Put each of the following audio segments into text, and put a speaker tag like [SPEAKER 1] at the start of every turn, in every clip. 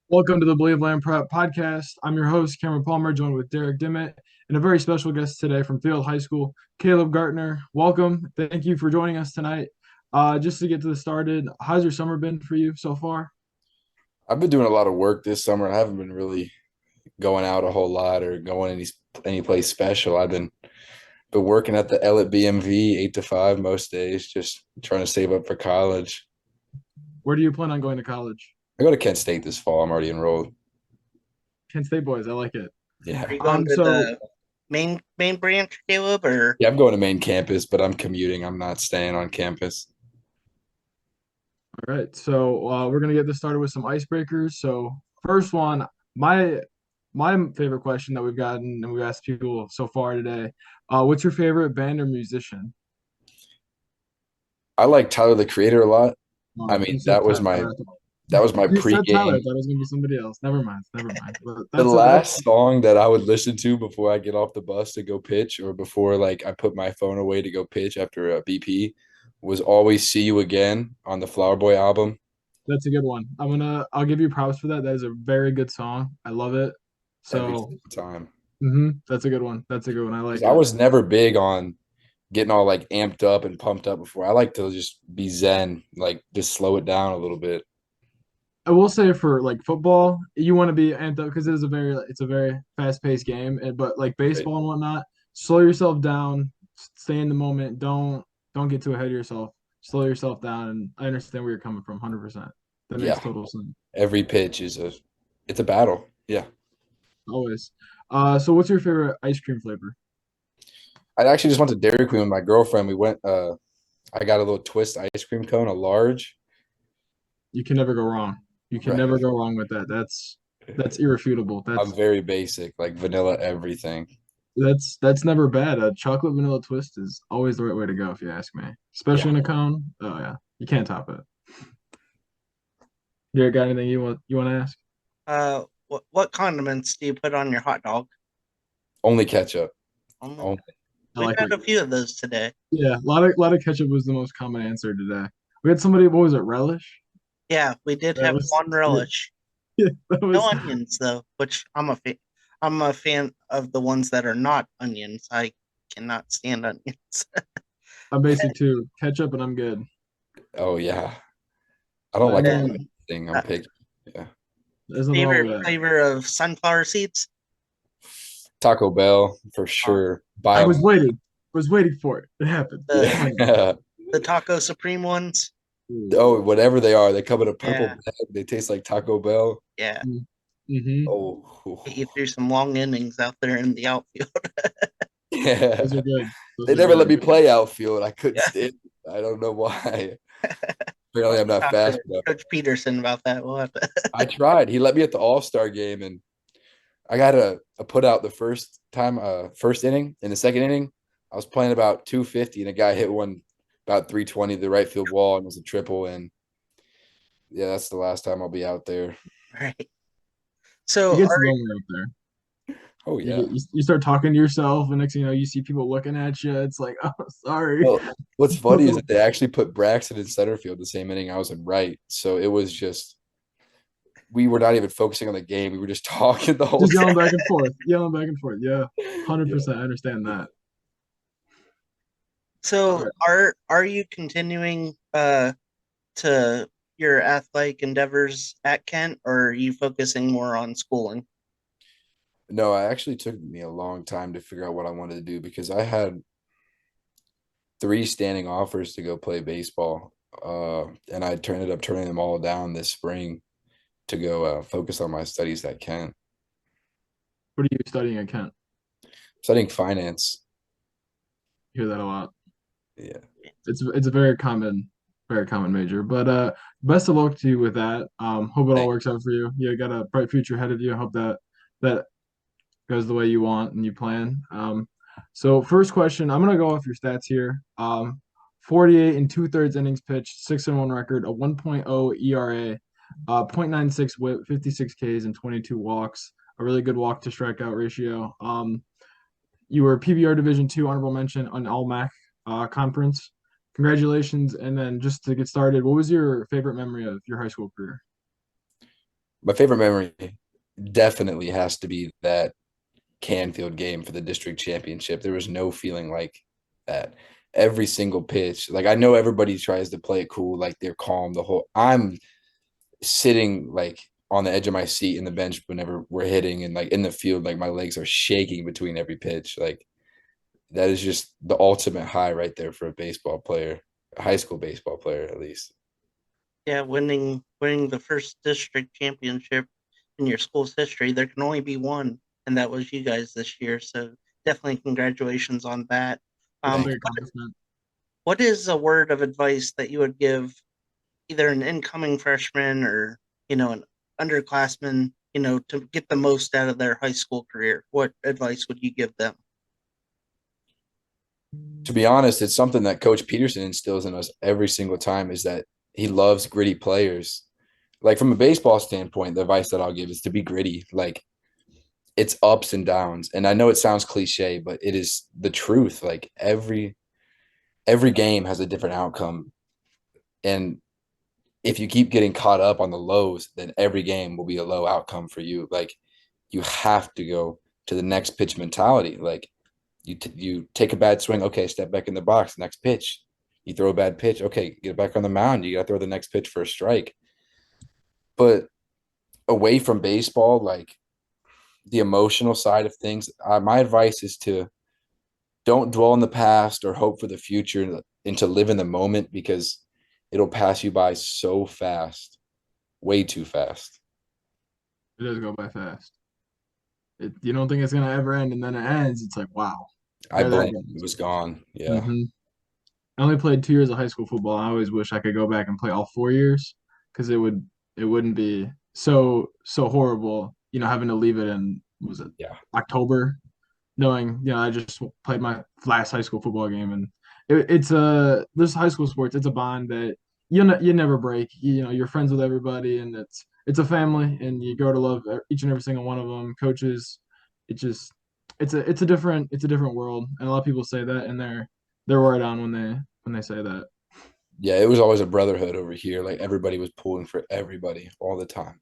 [SPEAKER 1] Welcome to the Believeland Prep Podcast. I'm your host, Cameron Palmer, joined with Derek Dimit, and a very special guest today from Field High School, Caleb Gartner. Welcome. Thank you for joining us tonight. Just to get to this started, how's your summer been for you so far?
[SPEAKER 2] I've been doing a lot of work this summer. I haven't been really going out a whole lot or going any place special. I've been working at the L at BMV 8 to 5 most days, just trying to save up for college.
[SPEAKER 1] Where do you plan on going to college?
[SPEAKER 2] I go to Kent State this fall. I'm already enrolled.
[SPEAKER 1] Kent State boys, I like it.
[SPEAKER 2] Yeah.
[SPEAKER 3] Are you going
[SPEAKER 1] Um,
[SPEAKER 3] to
[SPEAKER 1] so
[SPEAKER 3] the main branch, Caleb, or
[SPEAKER 2] Yeah, I'm going to main campus, but I'm commuting. I'm not staying on campus.
[SPEAKER 1] all right, so we're gonna get this started with some icebreakers. So first one, my my favorite question that we've gotten and we've asked people so far today. What's your favorite band or musician?
[SPEAKER 2] I like Tyler the Creator a lot. I mean,
[SPEAKER 1] You said Tyler.
[SPEAKER 2] that was my
[SPEAKER 1] You said Tyler. I
[SPEAKER 2] pregame.
[SPEAKER 1] thought it was gonna be somebody else. Never mind. Never mind. But
[SPEAKER 2] The
[SPEAKER 1] that's
[SPEAKER 2] last song that I would listen to before I get off the bus to go pitch, or before like I put my phone away to go pitch after a BP, was "Always See You Again" on the Flower Boy album.
[SPEAKER 1] a good one. I'll give you props for that. That is a very good song. I love it.
[SPEAKER 2] Every
[SPEAKER 1] So
[SPEAKER 2] single time.
[SPEAKER 1] that's a good one. That's a good one. I like
[SPEAKER 2] 'Cause I
[SPEAKER 1] it.
[SPEAKER 2] was never big on getting all like amped up and pumped up before. I like to just be zen, like just slow it down a little bit.
[SPEAKER 1] I will say for like football, you want to be amped up because it's a very fast paced game. But like
[SPEAKER 2] Right?
[SPEAKER 1] baseball and whatnot, slow yourself down, stay in the moment. Don't get too ahead of yourself. Slow yourself down. And I understand where you're coming from, 100%. That makes
[SPEAKER 2] Yeah.
[SPEAKER 1] total sense.
[SPEAKER 2] Every pitch it's a battle. Yeah.
[SPEAKER 1] Always. So what's your favorite ice cream flavor?
[SPEAKER 2] I actually just went to Dairy Queen with my girlfriend. We went I got a little twist ice cream cone, a large.
[SPEAKER 1] You can never go wrong. You can
[SPEAKER 2] Right.
[SPEAKER 1] never go wrong with that. That's irrefutable.
[SPEAKER 2] I'm very basic, like vanilla everything.
[SPEAKER 1] That's never bad. A chocolate vanilla twist is always the right way to go if you ask me. Especially
[SPEAKER 2] Yeah.
[SPEAKER 1] in a cone. Oh yeah. You can't top it. You got anything you want to ask?
[SPEAKER 3] what condiments do you put on your hot dog?
[SPEAKER 2] Only ketchup.
[SPEAKER 3] Only
[SPEAKER 2] Only.
[SPEAKER 1] I
[SPEAKER 3] we've
[SPEAKER 1] like
[SPEAKER 3] had
[SPEAKER 1] it.
[SPEAKER 3] a few of those today.
[SPEAKER 1] Yeah, a lot of ketchup was the most common answer today. We had somebody, what was it, relish?
[SPEAKER 3] Yeah, we did
[SPEAKER 1] That
[SPEAKER 3] have
[SPEAKER 1] was
[SPEAKER 3] one relish.
[SPEAKER 1] yeah, that
[SPEAKER 3] No
[SPEAKER 1] was
[SPEAKER 3] onions though, which I'm a fan of the ones that are not onions. I cannot stand onions.
[SPEAKER 1] I'm basic too. Ketchup and I'm good.
[SPEAKER 2] Oh yeah. I don't
[SPEAKER 1] And
[SPEAKER 2] like
[SPEAKER 3] And
[SPEAKER 1] then
[SPEAKER 2] anything. I'm
[SPEAKER 3] uh,
[SPEAKER 2] picky. Yeah.
[SPEAKER 1] there's nothing wrong
[SPEAKER 3] favorite
[SPEAKER 1] with that.
[SPEAKER 3] flavor of sunflower seeds?
[SPEAKER 2] Taco Bell for
[SPEAKER 3] Uh,
[SPEAKER 2] sure. Buy
[SPEAKER 1] I
[SPEAKER 2] them.
[SPEAKER 1] was waiting for it. It happened.
[SPEAKER 3] the
[SPEAKER 1] Finally.
[SPEAKER 2] Yeah.
[SPEAKER 3] the taco supreme ones.
[SPEAKER 1] Ooh.
[SPEAKER 2] Oh, whatever they are, they come in a purple
[SPEAKER 3] Yeah,
[SPEAKER 2] bag. They taste like Taco Bell.
[SPEAKER 3] yeah.
[SPEAKER 1] Mm-hmm.
[SPEAKER 3] Get you through some long innings out there in the outfield.
[SPEAKER 2] Yeah.
[SPEAKER 1] Those are good. Those
[SPEAKER 2] They
[SPEAKER 1] are
[SPEAKER 2] never let
[SPEAKER 1] good.
[SPEAKER 2] me play outfield. I couldn't
[SPEAKER 3] Yeah.
[SPEAKER 2] stand it. I don't know why.
[SPEAKER 3] We'll
[SPEAKER 2] Apparently,
[SPEAKER 3] have
[SPEAKER 2] I'm
[SPEAKER 3] to
[SPEAKER 2] not
[SPEAKER 3] talk
[SPEAKER 2] fast
[SPEAKER 3] to
[SPEAKER 2] enough.
[SPEAKER 3] Coach Peterson about that. We'll have to.
[SPEAKER 2] I tried. He let me at the All-Star game, and I got a put out the first time, first inning. In the second inning, I was playing about 250, and a guy hit one about 320 to the right field wall, and it was a triple. And yeah, that's the last time I'll be out there.
[SPEAKER 3] Right.
[SPEAKER 1] It
[SPEAKER 3] So
[SPEAKER 1] gets
[SPEAKER 3] are
[SPEAKER 1] lonely up there.
[SPEAKER 2] Oh
[SPEAKER 1] You
[SPEAKER 2] yeah.
[SPEAKER 1] get you start talking to yourself, and next thing you know, you see people looking at you. It's like, oh, sorry.
[SPEAKER 2] Well, what's funny is that they actually put Braxton in center field the same inning I was in right. So it was just we were not even focusing on the game. We were just talking the whole
[SPEAKER 1] Just
[SPEAKER 2] time.
[SPEAKER 1] yelling back and forth, yelling back and forth. Yeah,
[SPEAKER 2] Yeah.
[SPEAKER 1] 100%. I understand that. All
[SPEAKER 3] so
[SPEAKER 1] right.
[SPEAKER 3] are you continuing to your athletic endeavors at Kent, or are you focusing more on schooling?
[SPEAKER 2] No, it actually took me a long time to figure out what I wanted to do because I had three standing offers to go play baseball. And ended up turning them all down this spring to go focus on my studies at Kent.
[SPEAKER 1] What are you studying at Kent?
[SPEAKER 2] Studying finance.
[SPEAKER 1] You hear that a lot.
[SPEAKER 2] Yeah.
[SPEAKER 1] It's a very common major. But best of luck to you with that. Hope it all
[SPEAKER 2] Thank
[SPEAKER 1] works out for you. You got a bright future ahead of you. I hope that goes the way you want and you plan. So first question, I'm gonna go off your stats here. 48 and two-thirds innings pitched, 6-1 record, a 1.0 ERA, .96 WHIP, 56 Ks and 22 walks, a really good walk to strikeout ratio. You were PBR Division Two honorable mention on All MAC conference. Congratulations! And then just to get started, what was your favorite memory of your high school career?
[SPEAKER 2] My favorite memory definitely has to be that Canfield game for the district championship. There was no feeling like that. Every single pitch, like I know everybody tries to play it cool, like they're calm the whole. I'm sitting like on the edge of my seat in the bench whenever we're hitting, and like in the field, like my legs are shaking between every pitch. Like that is just the ultimate high right there for a baseball player, a high school baseball player at least.
[SPEAKER 3] Yeah, winning the first district championship in your school's history. There can only be one, and that was you guys this year. So definitely congratulations on that.
[SPEAKER 1] It's a big
[SPEAKER 2] Thank
[SPEAKER 1] accomplishment.
[SPEAKER 3] What is a word of advice that you would give either an incoming freshman or an underclassman, to get the most out of their high school career? What advice would you give them?
[SPEAKER 2] To be honest, it's something that Coach Peterson instills in us every single time is that he loves gritty players. Like from a baseball standpoint, the advice that I'll give is to be gritty. Like it's ups and downs. And I know it sounds cliche, but it is the truth. Like every game has a different outcome. And if you keep getting caught up on the lows, then every game will be a low outcome for you. Like you have to go to the next pitch mentality. Like you take a bad swing, okay, step back in the box, next pitch. You throw a bad pitch, okay, get back on the mound. You got to throw the next pitch for a strike. But away from baseball, like the emotional side of things, my advice is to don't dwell in the past or hope for the future and to live in the moment because it'll pass you by so fast, way too fast.
[SPEAKER 1] It does go by fast. You don't think it's gonna ever end, and then it ends. It's like, wow,
[SPEAKER 2] I
[SPEAKER 1] there that
[SPEAKER 2] blinked, it
[SPEAKER 1] goes.
[SPEAKER 2] was gone. Yeah.
[SPEAKER 1] Hmm. I only played 2 years of high school football. I always wish I could go back and play all 4 years because it wouldn't be so horrible, having to leave it in, was it
[SPEAKER 2] Yeah.
[SPEAKER 1] October, knowing, I just played my last high school football game, and it's this high school sports, it's a bond that you never break. You're friends with everybody, and it's a family, and you grow to love each and every single one of them. Coaches, it just it's a different world, and a lot of people say that, and they're right on when they say that.
[SPEAKER 2] Yeah, it was always a brotherhood over here. Like everybody was pulling for everybody all the time.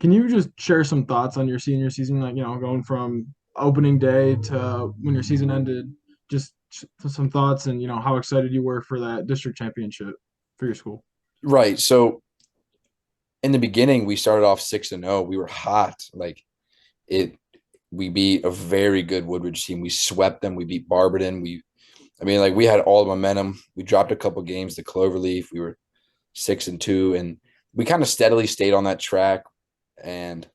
[SPEAKER 1] Can you just share some thoughts on your senior season, like, going from opening day to when your season ended, just some thoughts and, how excited you were for that district championship for your school?
[SPEAKER 2] Right. So in the beginning, we started off 6-0. We were hot. Like it, we beat a very good Woodridge team. We swept them. We beat Barberton. I mean, like we had all the momentum. We dropped a couple games to Cloverleaf. We were 6-2, and we kind of steadily stayed on that track. And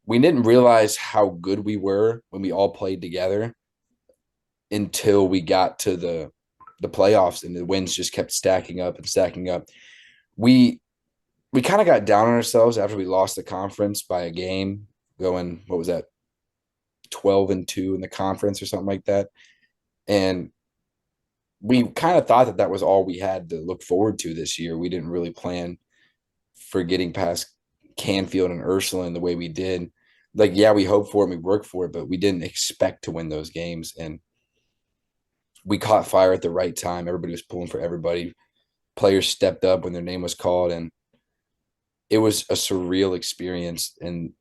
[SPEAKER 2] we didn't realize how good we were when we all played together until we got to the playoffs and the wins just kept stacking up and stacking up. We we kind of got down on ourselves after we lost the conference by a game, going, what was that, 12-2 in the conference or something like that. And we kind of thought that that was all we had to look forward to this year. We didn't really plan for getting past Canfield and Ursuline the way we did. Like, yeah, we hoped for it and we worked for it, but we didn't expect to win those games. And we caught fire at the right time. Everybody was pulling for everybody. Players stepped up when their name was called, and it was a surreal experience and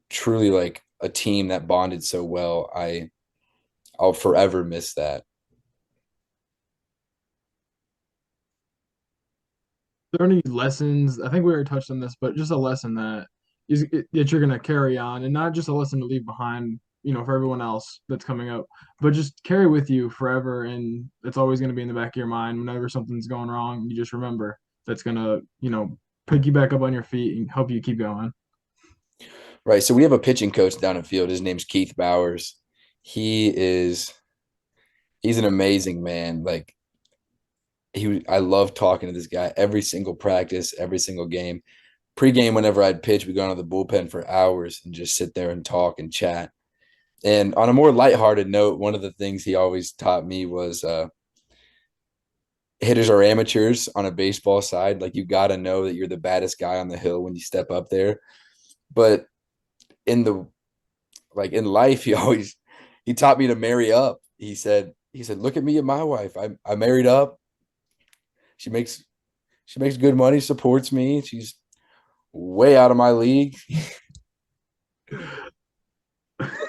[SPEAKER 2] truly like a team that bonded so well. I'll forever miss that.
[SPEAKER 1] There any lessons? I think we already touched on this, but just a lesson that you're gonna carry on, and not just a lesson to leave behind, for everyone else that's coming up, but just carry with you forever, and it's always gonna be in the back of your mind whenever something's going wrong. You just remember that's gonna, pick you back up on your feet and help you keep going.
[SPEAKER 2] Right. So we have a pitching coach down in field. His name's Keith Bowers. He is he's an amazing man. Like I love talking to this guy every single practice, every single game. Pre-game, whenever I'd pitch, we go into the bullpen for hours and just sit there and talk and chat. And on a more lighthearted note, one of the things he always taught me was hitters are amateurs on a baseball side. Like you got to know that you're the baddest guy on the hill when you step up there. But in the in life, he taught me to marry up. He said, look at me and my wife. I married up. She makes good money, supports me. She's way out of my league.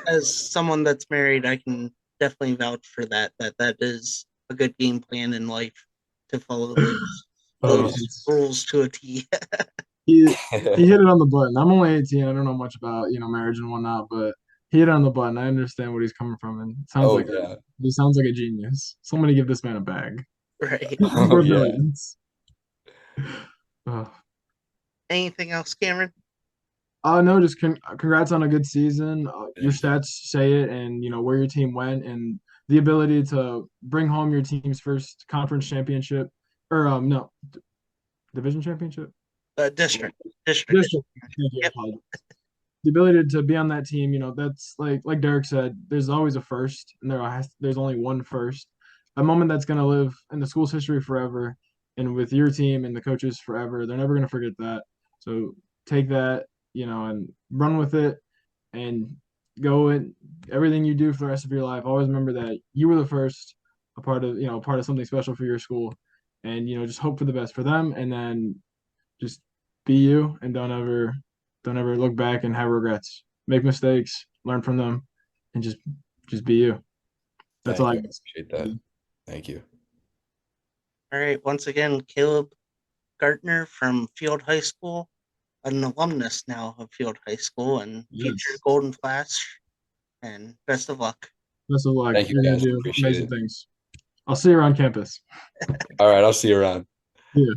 [SPEAKER 3] As someone that's married, I can definitely vouch for that. That is a good game plan in life to follow
[SPEAKER 1] Oh,
[SPEAKER 3] those rules to a T.
[SPEAKER 1] he he hit it on the button. I'm only 18. I don't know much about marriage and whatnot, but he hit it on the button. I understand what he's coming from, and
[SPEAKER 2] Oh yeah.
[SPEAKER 1] he sounds like a genius. Somebody give this man a bag.
[SPEAKER 3] Right.
[SPEAKER 1] He's
[SPEAKER 2] Oh
[SPEAKER 1] worth
[SPEAKER 2] yeah.
[SPEAKER 1] millions. Oh.
[SPEAKER 3] Anything else, Cameron?
[SPEAKER 1] No, just congrats on a good season. Your
[SPEAKER 2] Thank you.
[SPEAKER 1] stats say it, and where your team went, and the ability to bring home your team's first conference championship, or no, division championship.
[SPEAKER 3] District.
[SPEAKER 1] District. Thank you. I
[SPEAKER 3] Yep.
[SPEAKER 1] apologize. The ability to be on that team, that's like Derek said. There's always a first, and there's only one first. A moment that's gonna live in the school's history forever, and with your team and the coaches forever. They're never gonna forget that. So take that, and run with it, and go and everything you do for the rest of your life. Always remember that you were the first, a part of something special for your school, and just hope for the best for them, and then just be you, and don't ever look back and have regrets. Make mistakes, learn from them, and just be you. That's all
[SPEAKER 2] Thank
[SPEAKER 1] I
[SPEAKER 2] you. I
[SPEAKER 1] guess.
[SPEAKER 2] appreciate that. Thank you.
[SPEAKER 3] All right. Once again, Caleb Gartner from Field High School, an alumnus now of Field High School and future
[SPEAKER 1] Yes.
[SPEAKER 3] Golden Flash. And best of luck.
[SPEAKER 1] Best of luck.
[SPEAKER 2] Thank you
[SPEAKER 1] You're gonna
[SPEAKER 2] guys.
[SPEAKER 1] do
[SPEAKER 2] Appreciate
[SPEAKER 1] amazing
[SPEAKER 2] it.
[SPEAKER 1] things. I'll see you around campus.
[SPEAKER 2] All right, I'll see you around.
[SPEAKER 1] Yeah.